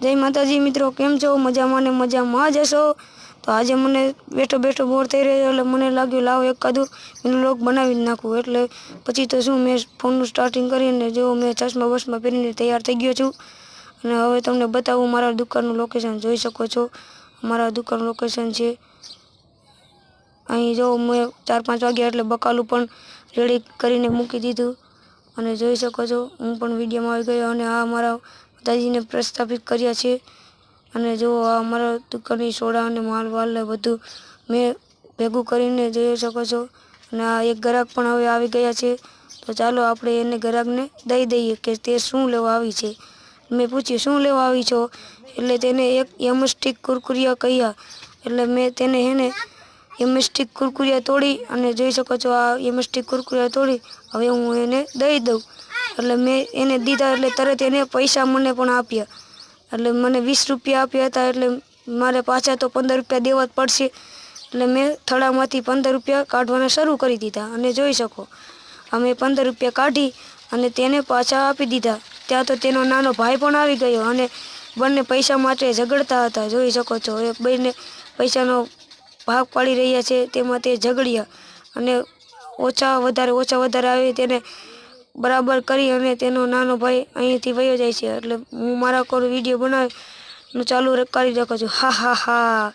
जय माताजी मित्रों, केम छो? मजामां ने मजामां ज हशो। तो आज मने बैठो बैठो बोर थई रह्यो એટલે મને લાગ્યું લાવ એકાદું વ્લોગ બનાવી નાખું। એટલે પછી તો શું મેં ફોનનું સ્ટાર્ટિંગ કરીને જો મેં ચશ્મા બસમાં પહેરીને તૈયાર થઈ ગયો છું અને હવે તમને બતાવું મારા દુકાનનું લોકેશન જોઈ શકો છો। મારા દુકાનનું લોકેશન છે અહીં જો મેં 4-5 વાગ્યા એટલે બકાલું પણ રેડી કરીને મૂકી દીધું અને જોઈ શકો છો હું પણ વિડીયોમાં આવી ગયો અને આ મારા માતાજીને પ્રસ્થાપિત કર્યા છે અને જો આ અમારા દુકાનની સોડા અને માલવાલ બધું મેં ભેગું કરીને જોઈ શકો છો અને આ એક ગ્રાહક પણ હવે આવી ગયા છે। તો ચાલો આપણે એને ગ્રાહકને દઈ દઈએ કે તે શું લેવા આવી છે। મેં પૂછ્યું શું લેવા આવી છો એટલે તેને એક એમસ્ટિક કુરકુરિયા કહ્યા એટલે મેં તેને હેને એમસ્ટિક કુરકુરિયા તોડી અને જોઈ શકો છો આ એમસ્ટિક કુરકુરિયા તોડી હવે હું એને દઈ દઉં એટલે મેં એને દીધા એટલે તરત એને પૈસા મને પણ આપ્યા એટલે મને 20 રૂપિયા આપ્યા હતા એટલે મારે પાછા તો 15 રૂપિયા દેવા જ પડશે એટલે મેં થડામાંથી 15 રૂપિયા કાઢવાના શરૂ કરી દીધા અને જોઈ શકો અમે 15 રૂપિયા કાઢી અને તેને પાછા આપી દીધા। ત્યાં તો તેનો નાનો ભાઈ પણ આવી ગયો અને બંને પૈસા માટે ઝઘડતા હતા જોઈ શકો છો એ બંને પૈસાનો ભાગ પાડી રહ્યા છે તેમાં તે ઝઘડ્યા અને ઓછા વધારે આવે તેને બરાબર કરી અને તેનો નાનો ભાઈ અહીંથી વયો જાય છે એટલે હું મારા કોલ વિડીયો બનાવવાનું ચાલુ કરી રાખું છું। હા હા હા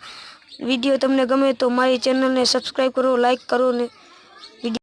વિડીયો તમને ગમે તો મારી ચેનલને સબસ્ક્રાઈબ કરો, લાઈક કરો ને